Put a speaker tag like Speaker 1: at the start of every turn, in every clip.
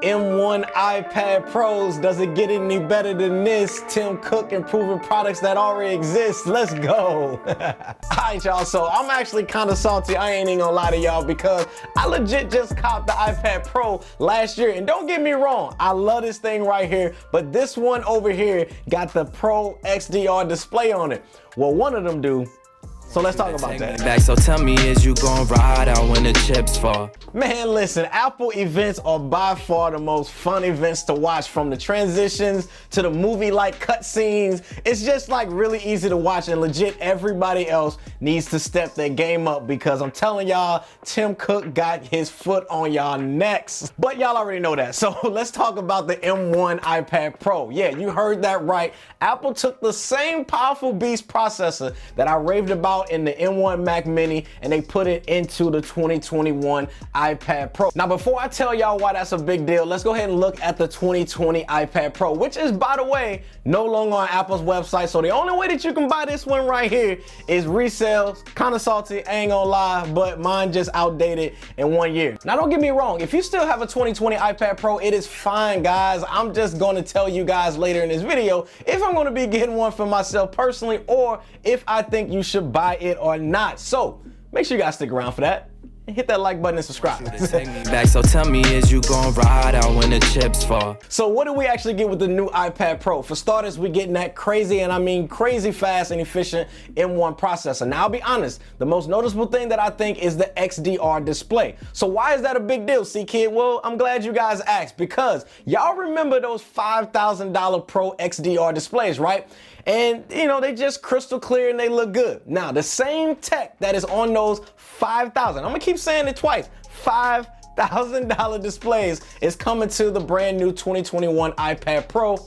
Speaker 1: M1 iPad Pros. Does it get any better than this? Tim Cook improving products that already exist. Let's go. Alright, y'all, so I'm actually kind of salty. I ain't even gonna lie to y'all because I legit just copped the iPad Pro last year. And don't get me wrong, I love this thing right here, but this one over here got the Pro XDR display on it. Well, one of them do. So let's talk about that.
Speaker 2: So tell me, is you gonna ride out when the chips fall?
Speaker 1: Man, listen, Apple events are by far the most fun events to watch, from the transitions to the movie-like cutscenes. It's just like really easy to watch, and legit everybody else needs to step their game up because I'm telling y'all, Tim Cook got his foot on y'all necks. But y'all already know that. So let's talk about the M1 iPad Pro. Yeah, you heard that right. Apple took the same powerful beast processor that I raved about in the M1 Mac Mini and they put it into the 2021 iPad Pro. Now, before I tell y'all why that's a big deal, let's go ahead and look at the 2020 iPad Pro, which is, by the way, no longer on Apple's website. So the only way that you can buy this one right here is resales. Kind of salty, I ain't gonna lie, but mine just outdated in 1 year. Now, don't get me wrong, if you still have a 2020 iPad Pro, it is fine, guys. I'm just gonna tell you guys later in this video if I'm gonna be getting one for myself personally or if I think you should buy it or not. So make sure you guys stick around for that and hit that like button and subscribe.
Speaker 2: So tell me, is you gonna ride out when the chips fall?
Speaker 1: So what do we actually get with the new iPad Pro? For starters, we're getting that crazy, and I mean crazy fast and efficient M1 processor. Now, I'll be honest, the most noticeable thing that I think is the XDR display. So why is that a big deal, CKid? Well, I'm glad you guys asked, because y'all remember those $5,000 Pro XDR displays, right? And, you know, they just crystal clear and they look good. Now, the same tech that is on those $5,000, I'm gonna keep saying it twice, $5,000 displays is coming to the brand new 2021 iPad Pro.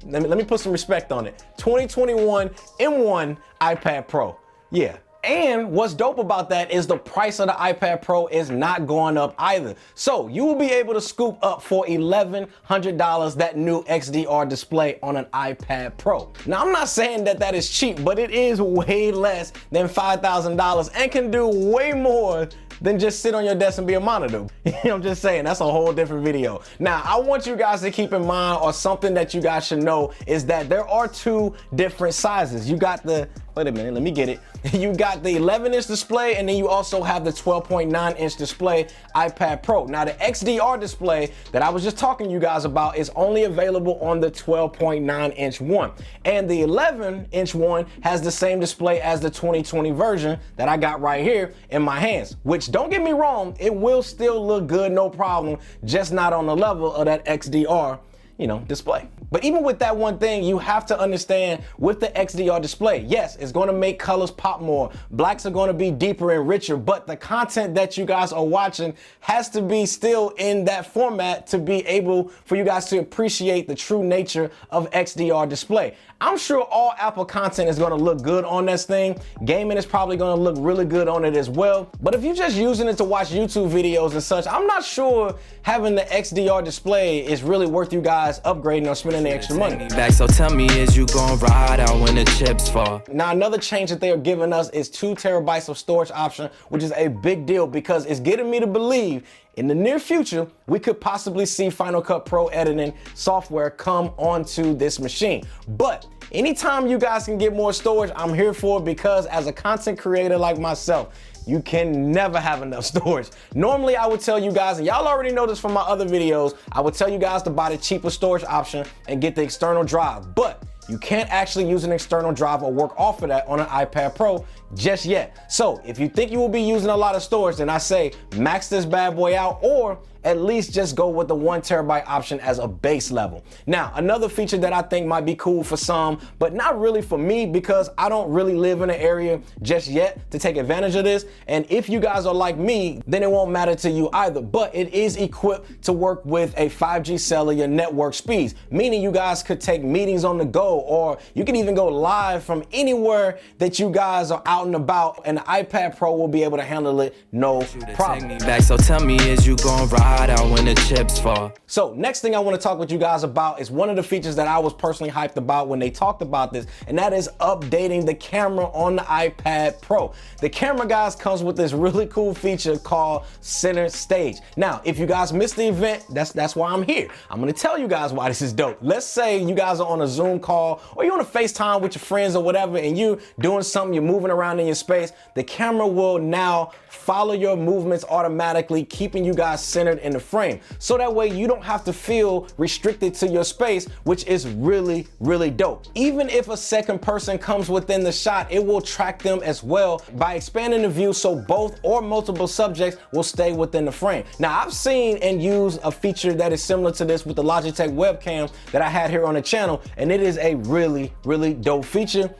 Speaker 1: Let me put some respect on it. 2021 M1 iPad Pro. Yeah. And what's dope about that is the price of the iPad Pro is not going up either. So you will be able to scoop up for $1,100 that new XDR display on an iPad Pro. Now, I'm not saying that that is cheap, but it is way less than $5,000 and can do way more than just sit on your desk and be a monitor. I'm just saying, that's a whole different video. Now, I want you guys to keep in mind, or something that you guys should know, is that there are two different sizes. You got the, wait a minute, let me get it. You got the 11-inch display, and then you also have the 12.9-inch display iPad Pro. Now, the XDR display that I was just talking to you guys about is only available on the 12.9-inch one. And the 11-inch one has the same display as the 2020 version that I got right here in my hands, which, don't get me wrong, it will still look good, no problem, just not on the level of that XDR, you know, display. But even with that one thing, you have to understand with the XDR display, yes, it's gonna make colors pop more. Blacks are gonna be deeper and richer, but the content that you guys are watching has to be still in that format to be able for you guys to appreciate the true nature of XDR display. I'm sure all Apple content is gonna look good on this thing. Gaming is probably gonna look really good on it as well. But if you're just using it to watch YouTube videos and such, I'm not sure having the XDR display is really worth you guys upgrading or spending the extra money.
Speaker 2: So tell me, is you gonna ride out when the chips fall?
Speaker 1: Now, another change that they are giving us is 2 terabytes of storage option, which is a big deal because it's getting me to believe in the near future, we could possibly see Final Cut Pro editing software come onto this machine. But anytime you guys can get more storage, I'm here for it, because as a content creator like myself, you can never have enough storage. Normally, I would tell you guys, and y'all already know this from my other videos, I would tell you guys to buy the cheaper storage option and get the external drive. But you can't actually use an external drive or work off of that on an iPad Pro just yet. So if you think you will be using a lot of storage, then I say max this bad boy out, or at least just go with the 1 terabyte option as a base level. Now, another feature that I think might be cool for some, but not really for me, because I don't really live in an area just yet to take advantage of this. And if you guys are like me, then it won't matter to you either. But it is equipped to work with a 5G cellular network speeds, meaning you guys could take meetings on the go, or you can even go live from anywhere that you guys are out and about, and the iPad Pro will be able to handle it no problem.
Speaker 2: So tell me, is you gonna ride ride out when the chips fall.
Speaker 1: So next thing I want to talk with you guys about is one of the features that I was personally hyped about when they talked about this, and that is updating the camera on the iPad Pro. The camera, guys, comes with this really cool feature called center stage. Now, if you guys missed the event, that's why I'm here. I'm going to tell you guys why this is dope. Let's say you guys are on a Zoom call or you're on a FaceTime with your friends or whatever, and you're doing something, you're moving around in your space. The camera will now follow your movements automatically, keeping you guys centered in the frame. So that way you don't have to feel restricted to your space, which is really, really dope. Even if a second person comes within the shot, it will track them as well by expanding the view so both or multiple subjects will stay within the frame. Now, I've seen and used a feature that is similar to this with the Logitech webcam that I had here on the channel, and it is a really, really dope feature.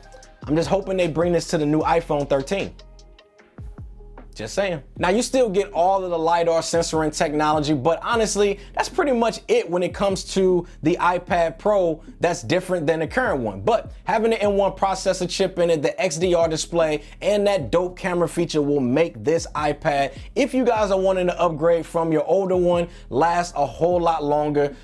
Speaker 1: I'm just hoping they bring this to the new iPhone 13. Just saying. Now, you still get all of the LiDAR sensoring technology, but honestly, that's pretty much it when it comes to the iPad Pro that's different than the current one. But having the M1 processor chip in it, the XDR display, and that dope camera feature will make this iPad, if you guys are wanting to upgrade from your older one, last a whole lot longer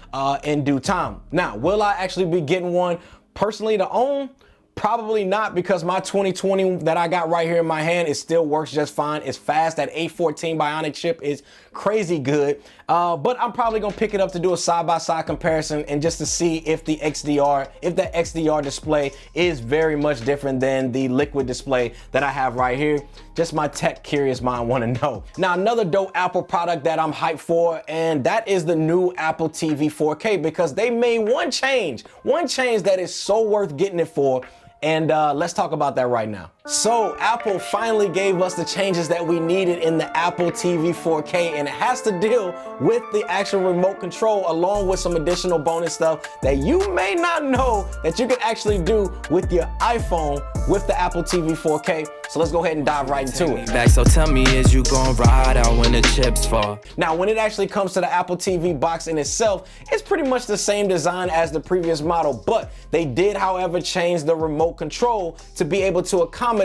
Speaker 1: in due time. Now, will I actually be getting one personally to own? Probably not, because my 2020 that I got right here in my hand, it still works just fine. It's fast. That A14 Bionic chip is crazy good. But I'm probably gonna pick it up to do a side-by-side comparison and just to see if the XDR display is very much different than the liquid display that I have right here. Just my tech curious mind wanna know. Now, another dope Apple product that I'm hyped for, and that is the new Apple TV 4K, because they made one change that is so worth getting it for. And let's talk about that right now. So Apple finally gave us the changes that we needed in the Apple TV 4K, and it has to deal with the actual remote control along with some additional bonus stuff that you may not know that you can actually do with your iPhone with the Apple TV 4K. So let's go ahead and dive right into it.
Speaker 2: Back, so tell me, is you gonna ride out when the chips fall?
Speaker 1: Now, when it actually comes to the Apple TV box in itself, it's pretty much the same design as the previous model, but they did, however, change the remote control to be able to accommodate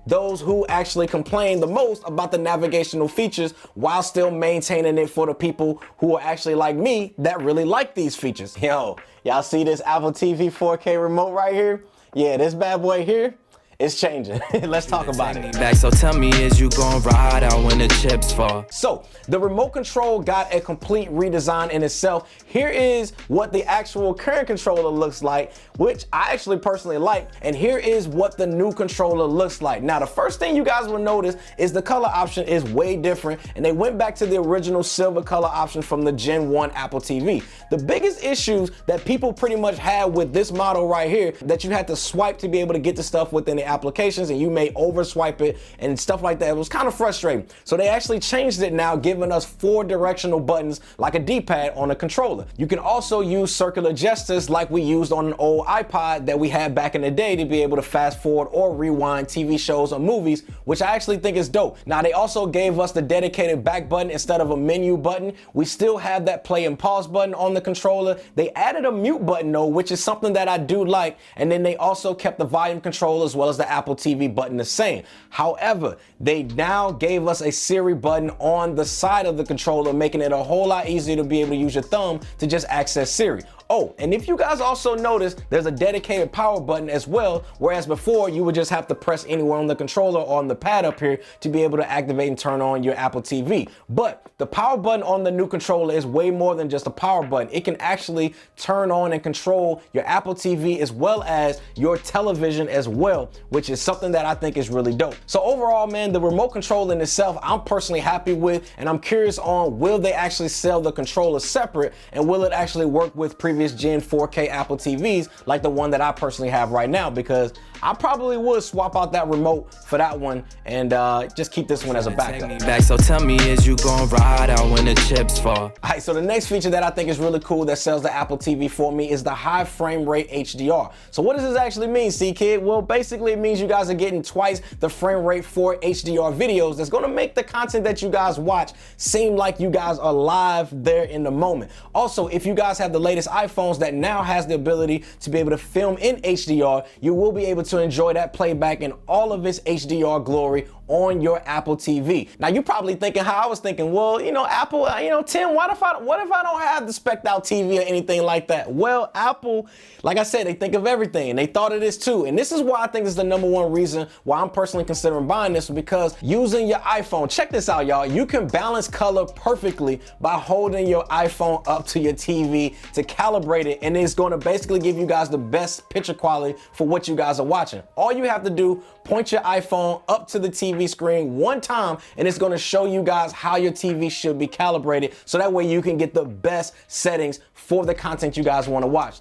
Speaker 1: those who actually complain the most about the navigational features while still maintaining it for the people who are actually like me that really like these features. Yo, y'all see this Apple TV 4K remote right here? Yeah, this bad boy here, it's changing. Let's talk about it.
Speaker 2: Back, so tell me, is you gonna ride out when the chips fall?
Speaker 1: So the remote control got a complete redesign in itself. Here is what the actual current controller looks like, which I actually personally like, and here is what the new controller looks like. Now, the first thing you guys will notice is the color option is way different, and they went back to the original silver color option from the Gen 1 Apple TV. The biggest issues that people pretty much had with this model right here, that you had to swipe to be able to get the stuff within the applications, and you may over swipe it and stuff like that. It was kind of frustrating. So they actually changed it now, giving us 4 directional buttons like a D-pad on a controller. You can also use circular gestures like we used on an old iPod that we had back in the day to be able to fast forward or rewind TV shows or movies, which I actually think is dope. Now, they also gave us the dedicated back button instead of a menu button. We still have that play and pause button on the controller. They added a mute button though, which is something that I do like. And then they also kept the volume control as well as the Apple TV button the same. However, they now gave us a Siri button on the side of the controller, making it a whole lot easier to be able to use your thumb to just access Siri. Oh, and if you guys also notice, there's a dedicated power button as well, whereas before you would just have to press anywhere on the controller or on the pad up here to be able to activate and turn on your Apple TV. But the power button on the new controller is way more than just a power button. It can actually turn on and control your Apple TV as well as your television as well, which is something that I think is really dope. So overall, man, the remote control in itself, I'm personally happy with, and I'm curious on, will they actually sell the controller separate, and will it actually work with previous Gen 4K Apple TVs like the one that I personally have right now? Because I probably would swap out that remote for that one and just keep this one as a backup.
Speaker 2: Back, so tell me, is you gonna ride out when the chips fall?
Speaker 1: All right, so the next feature that I think is really cool that sells the Apple TV for me is the high frame rate HDR. So what does this actually mean, CKid? Well, basically it means you guys are getting twice the frame rate for HDR videos. That's gonna make the content that you guys watch seem like you guys are live there in the moment. Also, if you guys have the latest iPhones that now has the ability to be able to film in HDR, you will be able to enjoy that playback in all of its HDR glory on your Apple TV. Now you're probably thinking how I was thinking, well, Apple, Tim, what if I don't have the spec'd out TV or anything like that? Well, Apple, like I said, they think of everything, and they thought of this too. And this is why I think this is the number one reason why I'm personally considering buying this, because using your iPhone, check this out, y'all, you can balance color perfectly by holding your iPhone up to your TV to calibrate it, and it's going to basically give you guys the best picture quality for what you guys are watching. All you have to do, point your iPhone up to the TV screen one time, and it's going to show you guys how your TV should be calibrated, so that way you can get the best settings for the content you guys want to watch.